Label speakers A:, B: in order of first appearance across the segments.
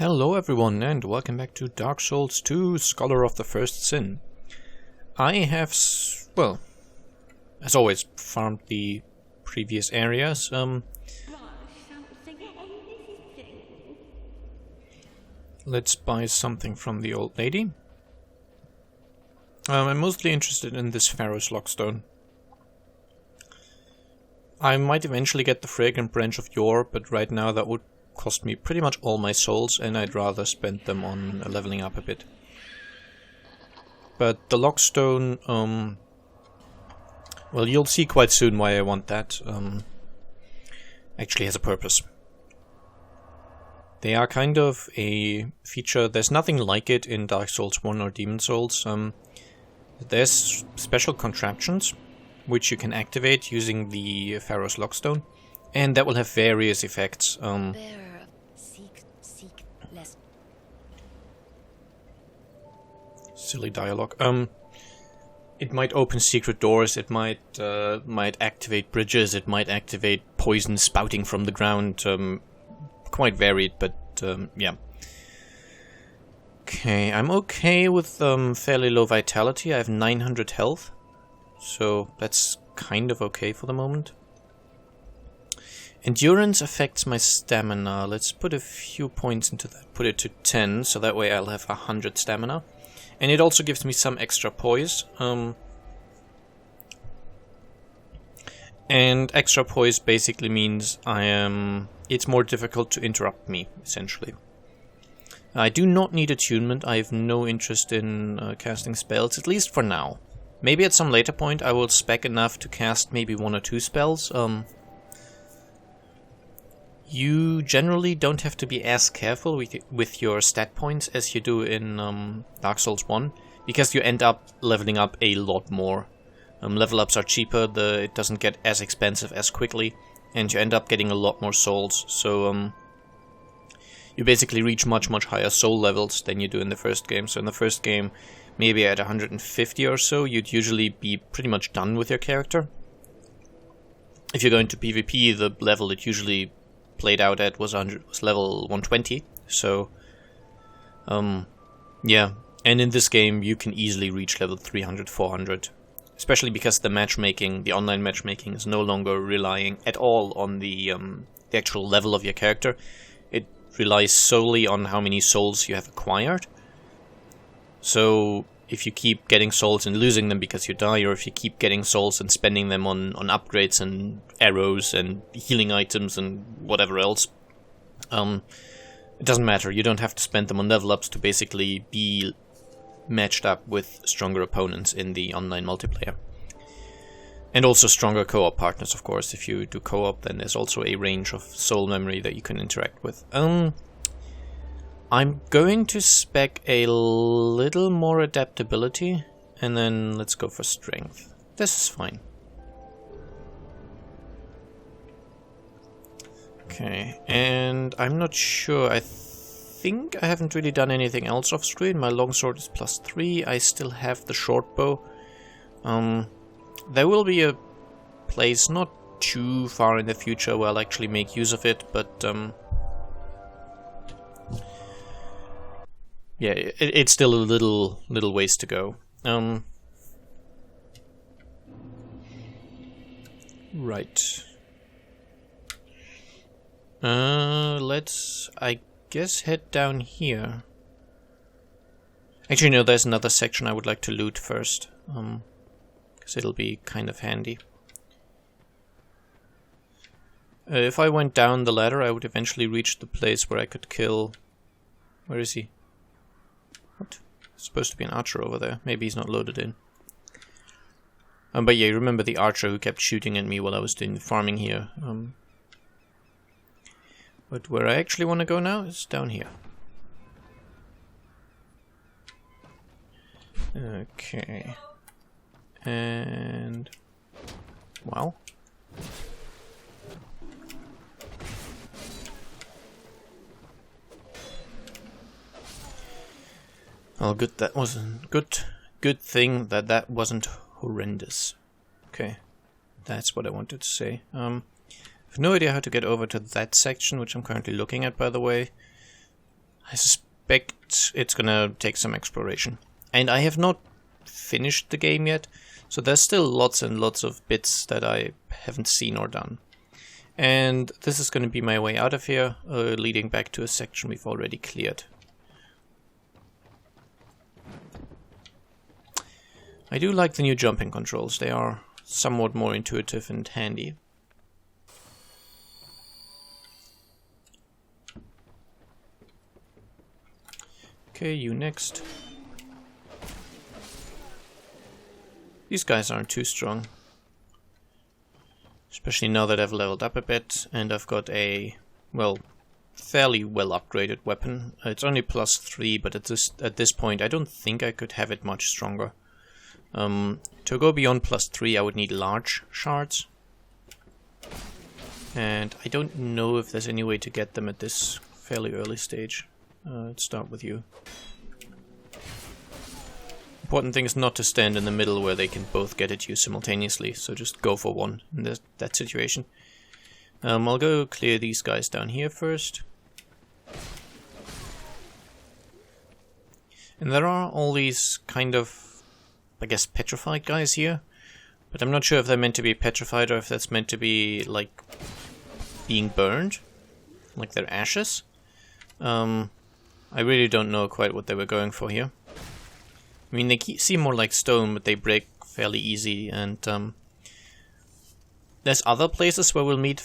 A: Hello everyone and welcome back to Dark Souls 2, Scholar of the First Sin. I have, well, as always, farmed the previous areas. Let's buy something from the old lady. I'm mostly interested in this Pharaoh's Lockstone. I might eventually get the Fragrant Branch of Yore, but right now that would cost me pretty much all my souls, and I'd rather spend them on leveling up a bit. But the Lockstone, well, you'll see quite soon why I want that. Actually has a purpose. They are kind of a feature. There's nothing like it in Dark Souls 1 or Demon Souls. There's special contraptions which you can activate using the Pharaoh's Lockstone, and that will have various effects. Silly dialogue. It might open secret doors. It might activate bridges. It might activate poison spouting from the ground. Quite varied, but yeah. Okay, I'm okay with fairly low vitality. I have 900 health, so that's kind of okay for the moment. Endurance affects my stamina. Let's put a few points into that. Put it to 10, so that way I'll have 100 stamina. And it also gives me some extra poise. And extra poise basically means it's more difficult to interrupt me, essentially. I do not need attunement. I have no interest in casting spells, at least for now. Maybe at some later point I will spec enough to cast maybe 1 or 2 spells. You generally don't have to be as careful with your stat points as you do in Dark Souls 1, because you end up leveling up a lot more. Level ups are cheaper, it doesn't get as expensive as quickly, and you end up getting a lot more souls, so you basically reach much higher soul levels than you do in the first game. So in the first game, maybe at 150 or so, you'd usually be pretty much done with your character. If you're going to PvP, the level it usually played out at was level 120, so yeah, and in this game you can easily reach level 300, 400, especially because the online matchmaking is no longer relying at all on the actual level of your character. It relies solely on how many souls you have acquired. So if you keep getting souls and losing them because you die, or if you keep getting souls and spending them on upgrades and arrows and healing items and whatever else, it doesn't matter. You don't have to spend them on level ups to basically be matched up with stronger opponents in the online multiplayer. And also stronger co-op partners, of course. If you do co-op, then there's also a range of soul memory that you can interact with. I'm going to spec a little more adaptability, and then let's go for strength. This is fine. Okay, and I'm not sure. I think I haven't really done anything else off screen. My longsword is +3. I still have the short bow. There will be a place not too far in the future where I'll actually make use of it, but yeah, it's still a little ways to go. Right. Let's, I guess, head down here. Actually, no, there's another section I would like to loot first, because it'll be kind of handy. If I went down the ladder, I would eventually reach the place where I could kill... Where is he? What? There's supposed to be an archer over there. Maybe he's not loaded in. But yeah, you remember the archer who kept shooting at me while I was doing the farming here. But where I actually want to go now is down here. Okay. And... wow. Well, good that wasn't good thing that wasn't horrendous. Okay, that's what I wanted to say. I have no idea how to get over to that section, which I'm currently looking at, by the way. I suspect it's gonna take some exploration. And I have not finished the game yet, so there's still lots and lots of bits that I haven't seen or done. And this is going to be my way out of here, leading back to a section we've already cleared. I do like the new jumping controls. They are somewhat more intuitive and handy. Okay, you next. These guys aren't too strong. Especially now that I've leveled up a bit and I've got a, well, fairly well upgraded weapon. It's only +3, but at this point I don't think I could have it much stronger. To go beyond +3 I would need large shards. And I don't know if there's any way to get them at this fairly early stage. Let's start with you. Important thing is not to stand in the middle where they can both get at you simultaneously, so just go for one in that situation. I'll go clear these guys down here first. And there are all these kind of, I guess, petrified guys here, but I'm not sure if they're meant to be petrified or if that's meant to be, like, being burned, like they're ashes. I really don't know quite what they were going for here. I mean, they seem more like stone, but they break fairly easy, and there's other places where we'll meet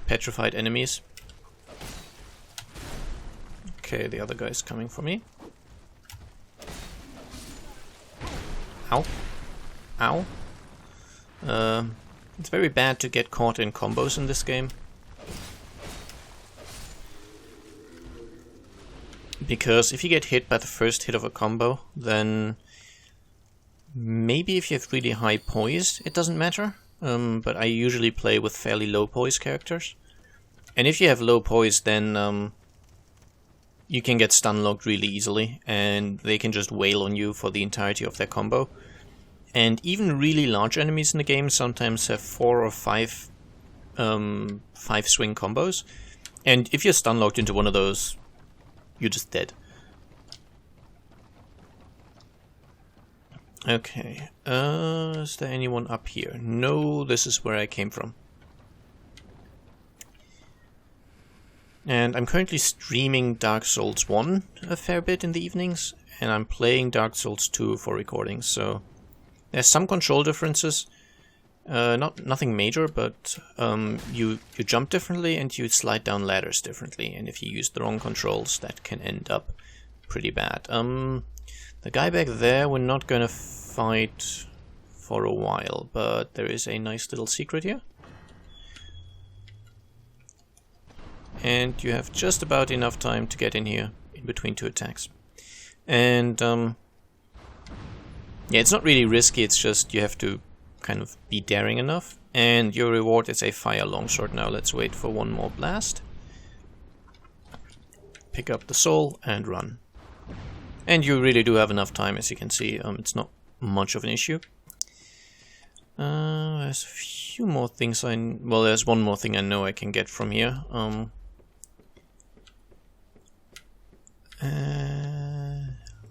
A: petrified enemies. Okay, the other guy's coming for me. Ow. Ow. It's very bad to get caught in combos in this game. Because if you get hit by the first hit of a combo, then maybe if you have really high poise, it doesn't matter. But I usually play with fairly low poise characters. And if you have low poise, then you can get stun locked really easily, and they can just wail on you for the entirety of their combo. And even really large enemies in the game sometimes have 4 or 5 swing combos. And if you're stun locked into one of those, you're just dead. Okay, is there anyone up here? No, this is where I came from. And I'm currently streaming Dark Souls 1 a fair bit in the evenings, and I'm playing Dark Souls 2 for recordings, so there's some control differences. Nothing major, but you jump differently and you slide down ladders differently, and if you use the wrong controls, that can end up pretty bad. The guy back there we're not gonna fight for a while, but there is a nice little secret here. And you have just about enough time to get in here, in between 2 attacks. And yeah, it's not really risky, it's just you have to kind of be daring enough. And your reward is a fire longsword. Now let's wait for one more blast. Pick up the soul and run. And you really do have enough time, as you can see. It's not much of an issue. There's a few more things well, there's one more thing I know I can get from here.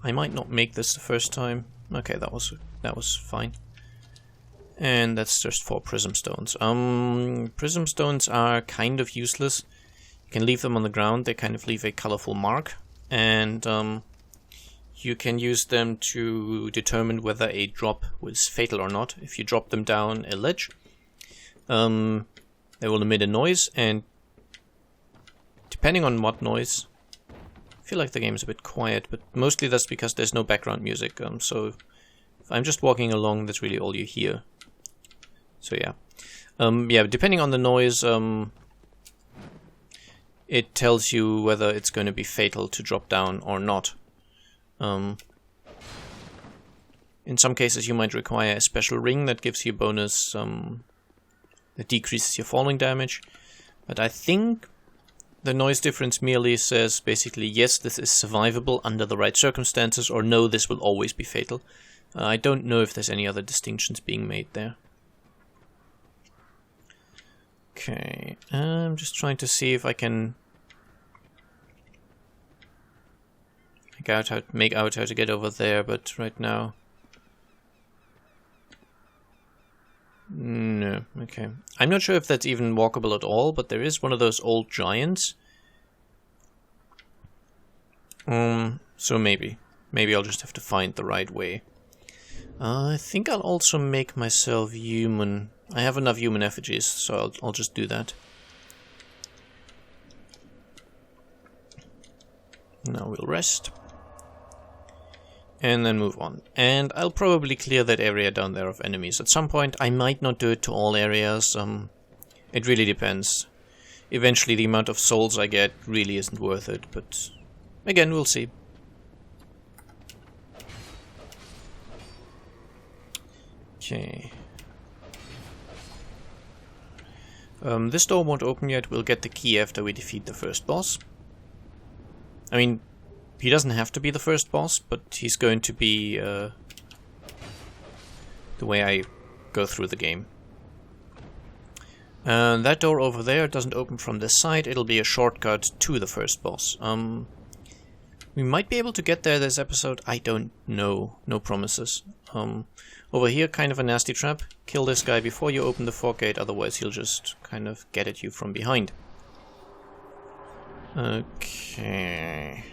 A: I might not make this the first time. Okay, that was fine. And that's just 4 prism stones. Prism stones are kind of useless. You can leave them on the ground, they kind of leave a colorful mark. And you can use them to determine whether a drop was fatal or not. If you drop them down a ledge, they will emit a noise, and depending on what noise, I feel like the game is a bit quiet, but mostly that's because there's no background music, so if I'm just walking along, that's really all you hear. So yeah. Yeah, depending on the noise, it tells you whether it's going to be fatal to drop down or not. In some cases you might require a special ring that gives you a bonus that decreases your falling damage, but I think the noise difference merely says basically yes, this is survivable under the right circumstances, or no, this will always be fatal. I don't know if there's any other distinctions being made there. Okay, I'm just trying to see if I can make out how to get over there, but right now... No, okay. I'm not sure if that's even walkable at all, but there is one of those old giants. So maybe. Maybe I'll just have to find the right way. I think I'll also make myself human. I have enough human effigies, so I'll just do that. Now we'll rest. And then move on. And I'll probably clear that area down there of enemies at some point. I might not do it to all areas. It really depends. Eventually the amount of souls I get really isn't worth it, but again, we'll see. Okay. This door won't open yet. We'll get the key after we defeat the first boss. I mean, he doesn't have to be the first boss, but he's going to be the way I go through the game. That door over there doesn't open from this side. It'll be a shortcut to the first boss. We might be able to get there this episode. I don't know. No promises. Over here, kind of a nasty trap. Kill this guy before you open the fog gate, otherwise he'll just kind of get at you from behind. Okay.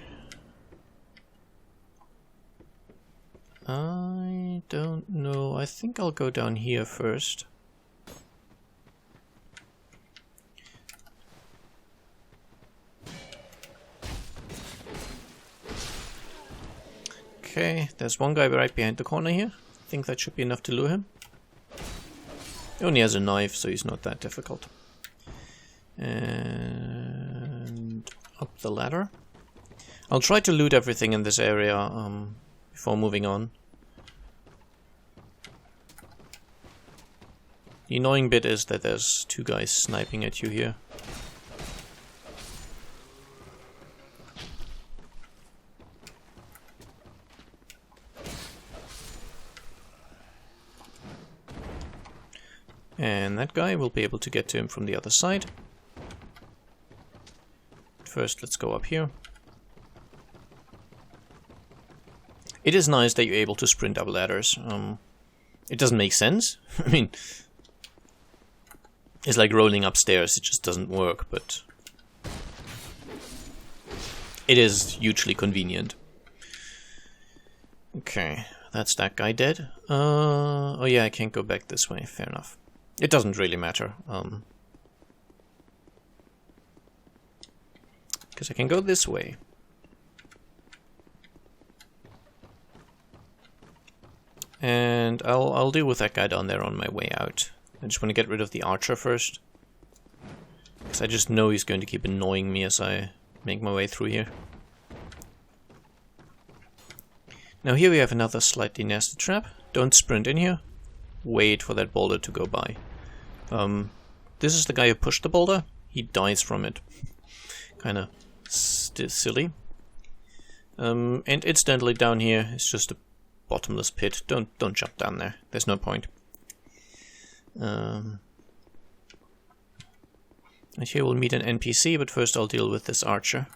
A: I don't know. I think I'll go down here first. Okay, there's one guy right behind the corner here. I think that should be enough to lure him. He only has a knife, so he's not that difficult. And up the ladder. I'll try to loot everything in this area before moving on. The annoying bit is that there's two guys sniping at you here. And that guy will be able to get to him from the other side. First, let's go up here. It is nice that you're able to sprint up ladders. It doesn't make sense. I mean, it's like rolling upstairs. It just doesn't work, but it is hugely convenient. Okay, that's that guy dead. Oh yeah, I can't go back this way. Fair enough. It doesn't really matter. Because I can go this way. And I'll deal with that guy down there on my way out. I just want to get rid of the archer first. Because I just know he's going to keep annoying me as I make my way through here. Now here we have another slightly nasty trap. Don't sprint in here. Wait for that boulder to go by. This is the guy who pushed the boulder. He dies from it. Kinda silly. And incidentally down here it's just a bottomless pit. Don't jump down there. There's no point. And here we'll meet an NPC, but first I'll deal with this archer.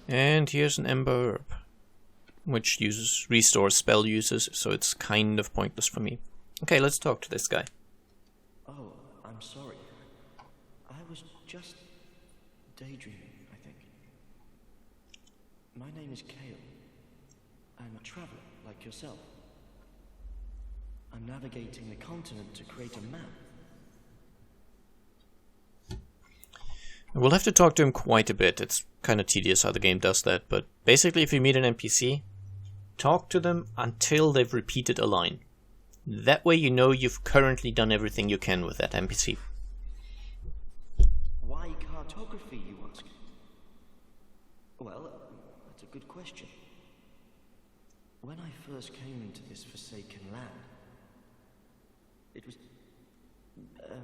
A: And here's an ember herb, which restores spell uses, so it's kind of pointless for me. Okay, let's talk to this guy.
B: Oh, I'm sorry. I was just daydreaming, I think. My name is Kale. I'm a traveler, like yourself. I'm navigating the continent to create a map.
A: We'll have to talk to him quite a bit. It's kind of tedious how the game does that, but basically if you meet an NPC, talk to them until they've repeated a line. That way you know you've currently done everything you can with that NPC.
B: Why cartography, you ask? Well, that's a good question. When I first came into this forsaken land, it was a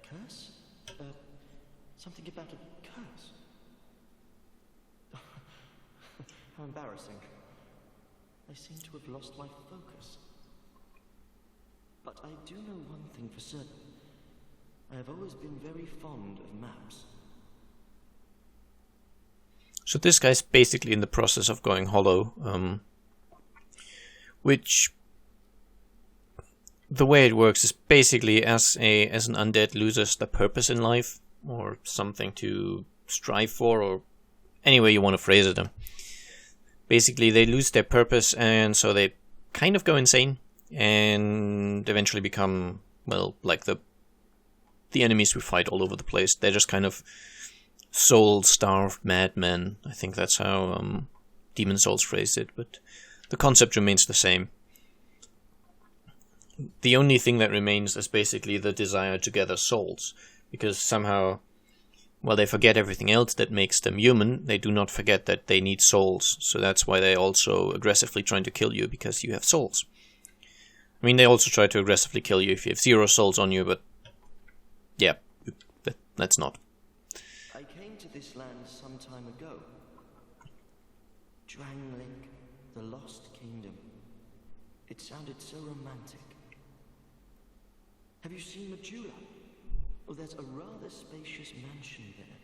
B: curse? Something about a curse? How embarrassing. I seem to have lost my focus. But I do know one thing for certain. I have always been very fond of maps.
A: So this guy's basically in the process of going hollow, which the way it works is basically as an undead loses their purpose in life, or something to strive for, or any way you want to phrase it. Basically they lose their purpose, and so they kind of go insane and eventually become, well, like the enemies we fight all over the place. They're just kind of soul-starved madmen. I think that's how Demon Souls phrased it, but the concept remains the same. The only thing that remains is basically the desire to gather souls, because somehow, while they forget everything else that makes them human, they do not forget that they need souls, so that's why they're also aggressively trying to kill you, because you have souls. I mean, they also try to aggressively kill you if you have 0 souls on you, but yeah, that's not.
B: I came to this land some time ago. Drangleic, the Lost Kingdom. It sounded so romantic. Have you seen Majula? Oh, there's a rather spacious mansion there.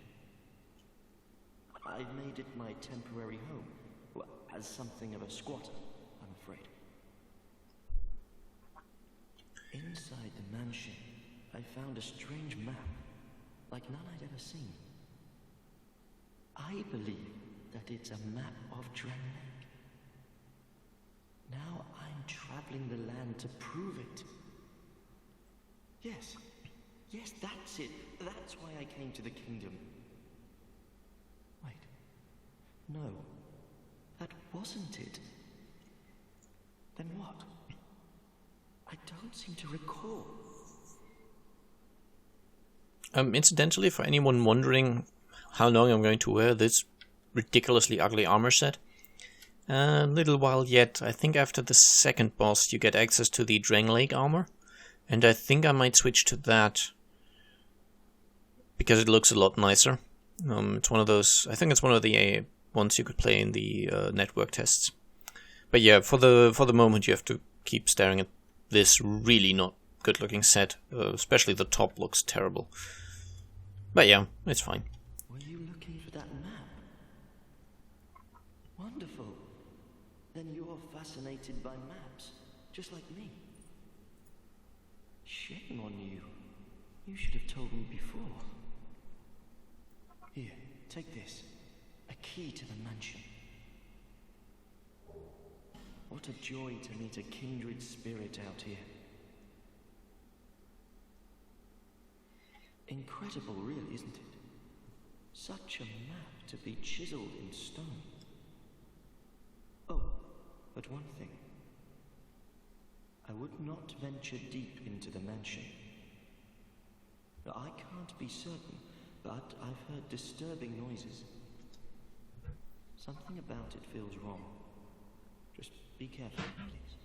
B: I've made it my temporary home. Well, as something of a squatter, I'm afraid. Inside the mansion, I found a strange map, like none I'd ever seen. I believe that it's a map of Drangleic. Now I'm traveling the land to prove it. Yes, that's it. That's why I came to the kingdom. Wait. No. That wasn't it. Then what? I don't seem to recall.
A: Incidentally, for anyone wondering how long I'm going to wear this ridiculously ugly armor set, a little while yet. I think after the second boss you get access to the Drangleic armor, and I think I might switch to that because it looks a lot nicer. It's one of those, I think it's one of the ones you could play in the network tests. But yeah, for the moment you have to keep staring at this really not good looking set, especially the top looks terrible. But yeah, it's fine.
B: Were you looking for that map? Wonderful. Then you're fascinated by maps, just like me. Shame on you. You should have told me before. Here, take this. A key to the mansion. What a joy to meet a kindred spirit out here. Incredible, really, isn't it? Such a map to be chiseled in stone. Oh, but one thing. I would not venture deep into the mansion. Now, I can't be certain, but I've heard disturbing noises. Something about it feels wrong. Just be careful, please.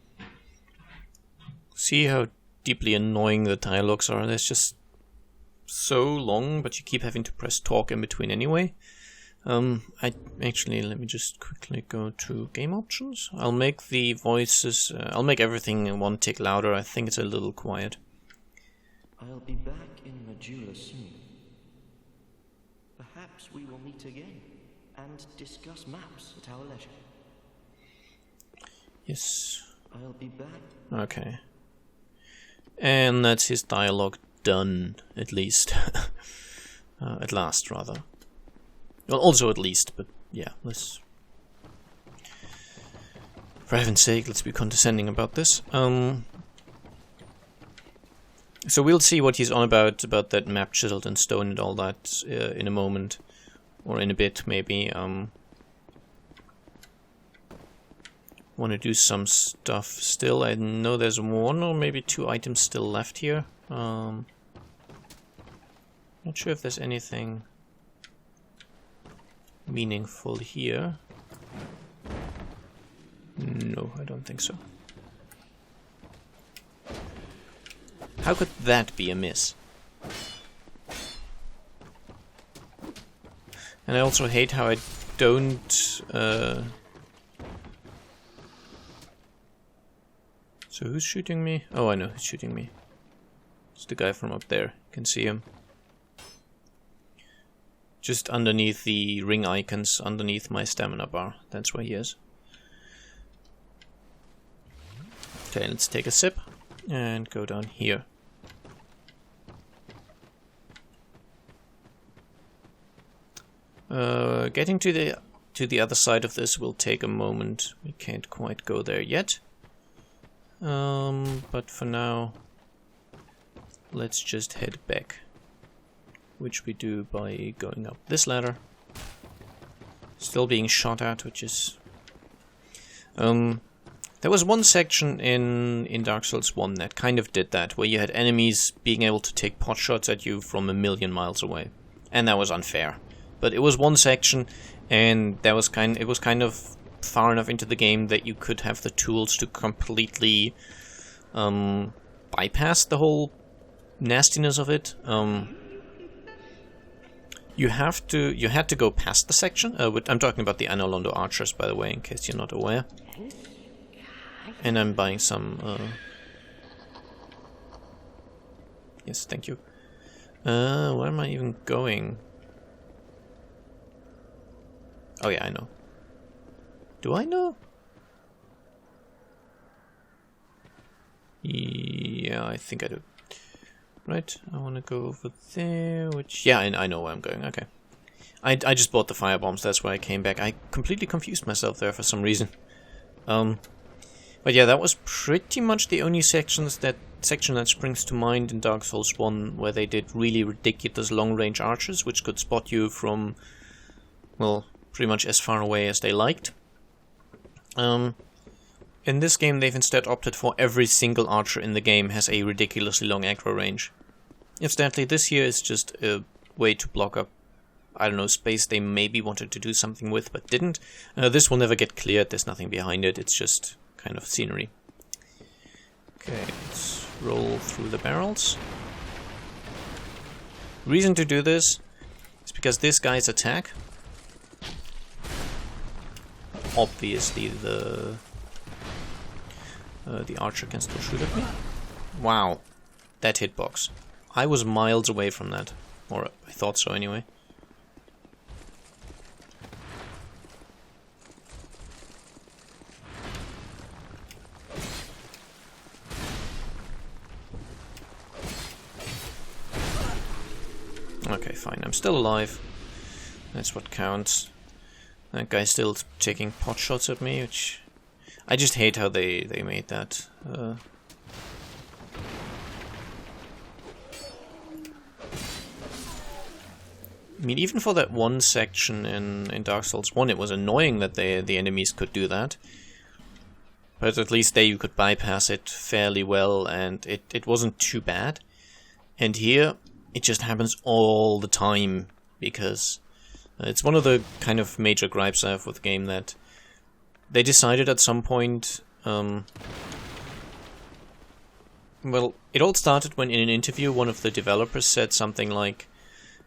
A: See how deeply annoying the dialogues are? There's just so long, but you keep having to press talk in between anyway. Let me just quickly go to game options. I'll make the voices, I'll make everything one tick louder. I think it's a little quiet.
B: I'll be back in Majula soon. Perhaps we will meet again and discuss maps at our leisure.
A: Yes.
B: I'll be back.
A: Okay. And that's his dialogue done, at least. At last, rather. Well, also at least, but yeah, let's... For heaven's sake, let's be condescending about this. So we'll see what he's on about that map chiseled in stone and all that in a moment. Or in a bit, maybe. Want to do some stuff still. I know there's 1 or maybe 2 items still left here. Not sure if there's anything meaningful here. No, I don't think so. How could that be a miss? And I also hate how I don't So who's shooting me? Oh, I know who's shooting me. It's the guy from up there. You can see him. Just underneath the ring icons, underneath my stamina bar. That's where he is. Okay, let's take a sip and go down here. Getting to the other side of this will take a moment. We can't quite go there yet. But for now, let's just head back. Which we do by going up this ladder. Still being shot at, which is... there was one section in Dark Souls 1 that kind of did that, where you had enemies being able to take pot shots at you from a million miles away. And that was unfair. But it was one section, and it was kind of far enough into the game that you could have the tools to completely bypass the whole nastiness of it. You had to go past the section. I'm talking about the Anolondo archers, by the way, in case you're not aware. And I'm buying some. Yes, thank you. Where am I even going? Oh yeah, I know. Do I know? Yeah, I think I do. Right, I want to go over there, which... Yeah, I know where I'm going, okay. I just bought the firebombs, that's why I came back. I completely confused myself there for some reason. But yeah, that was pretty much the only section that springs to mind in Dark Souls 1 where they did really ridiculous long-range archers, which could spot you from, well, pretty much as far away as they liked. In this game, they've instead opted for every single archer in the game has a ridiculously long aggro range. Incidentally, this here is just a way to block up, I don't know, space they maybe wanted to do something with, but didn't. This will never get cleared, there's nothing behind it, it's just kind of scenery. Okay, let's roll through the barrels. Reason to do this is because this guy's attack, obviously the archer can still shoot at me. Wow, that hitbox. I was miles away from that, or I thought so anyway. Okay, fine, I'm still alive. That's what counts. That guy's still taking pot shots at me, which... I just hate how they made that. I mean, even for that one section in Dark Souls 1, it was annoying that the enemies could do that. But at least there you could bypass it fairly well, and it wasn't too bad. And here, it just happens all the time, because it's one of the kind of major gripes I have with the game, that they decided at some point... well, it all started when in an interview one of the developers said something like,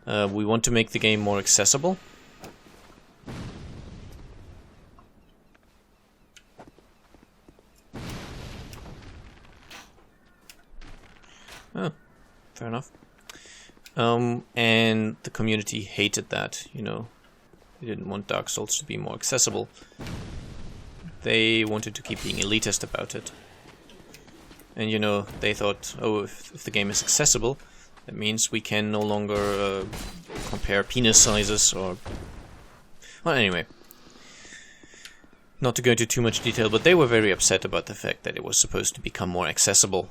A: we want to make the game more accessible. Oh, fair enough. And the community hated that, you know. They didn't want Dark Souls to be more accessible. They wanted to keep being elitist about it. And, you know, they thought, oh, if the game is accessible, that means we can no longer compare penis sizes or... Well, anyway. Not to go into too much detail, but they were very upset about the fact that it was supposed to become more accessible.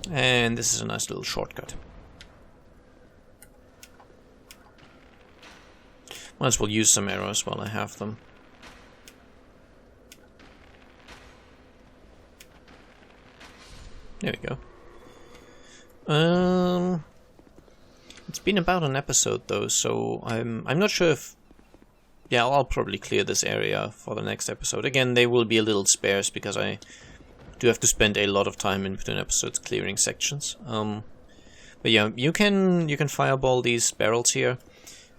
A: And this is a nice little shortcut. Might as well use some arrows while I have them. There we go. It's been about an episode though, so I'm not sure if... Yeah, I'll probably clear this area for the next episode. Again, they will be a little sparse because I do have to spend a lot of time in between episodes clearing sections. But yeah, you can fireball these barrels here,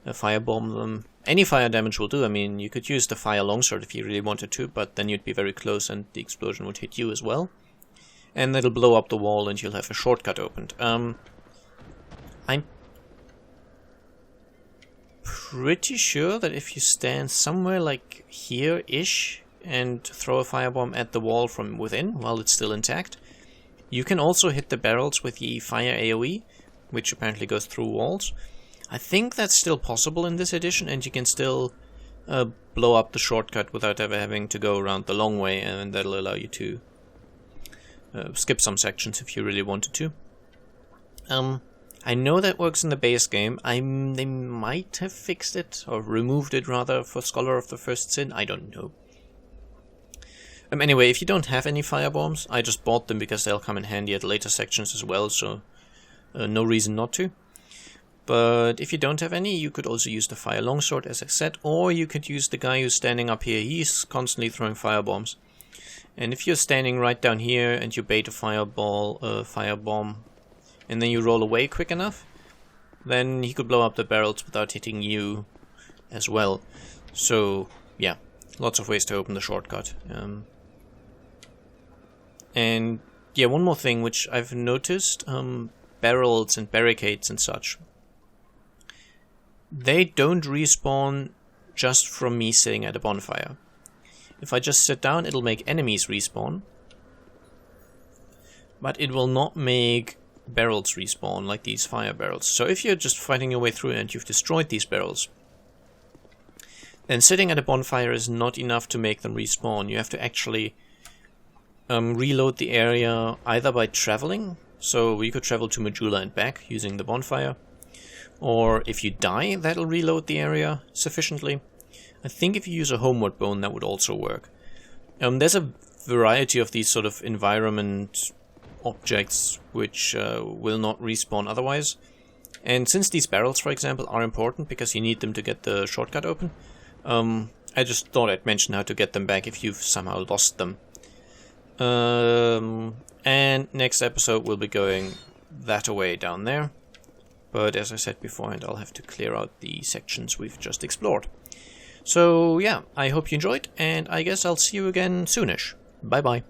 A: firebomb them, Any fire damage will do. I mean, you could use the fire longsword if you really wanted to, but then you'd be very close and the explosion would hit you as well. And it'll blow up the wall and you'll have a shortcut opened. I'm pretty sure that if you stand somewhere like here-ish and throw a firebomb at the wall from within while it's still intact, you can also hit the barrels with the fire AoE, which apparently goes through walls. I think that's still possible in this edition, and you can still blow up the shortcut without ever having to go around the long way, and that'll allow you to skip some sections if you really wanted to. I know that works in the base game. They might have fixed it, or removed it rather, for Scholar of the First Sin. I don't know. Anyway, if you don't have any firebombs, I just bought them because they'll come in handy at later sections as well, so no reason not to. But if you don't have any, you could also use the fire longsword, as I said, or you could use the guy who's standing up here. He's constantly throwing firebombs. And if you're standing right down here and you bait a firebomb, and then you roll away quick enough, then he could blow up the barrels without hitting you as well. So, yeah, lots of ways to open the shortcut. And, yeah, one more thing which I've noticed, barrels and barricades and such. They don't respawn just from me sitting at a bonfire. If I just sit down, it'll make enemies respawn. But it will not make barrels respawn like these fire barrels. So if you're just fighting your way through and you've destroyed these barrels, then sitting at a bonfire is not enough to make them respawn. You have to actually reload the area either by traveling. So you could travel to Majula and back using the bonfire. Or if you die, that'll reload the area sufficiently. I think if you use a homeward bone, that would also work. There's a variety of these sort of environment objects which will not respawn otherwise. And since these barrels, for example, are important because you need them to get the shortcut open, I just thought I'd mention how to get them back if you've somehow lost them. And next episode we'll be going that away down there. But as I said beforehand, I'll have to clear out the sections we've just explored. So yeah, I hope you enjoyed, and I guess I'll see you again soonish. Bye bye.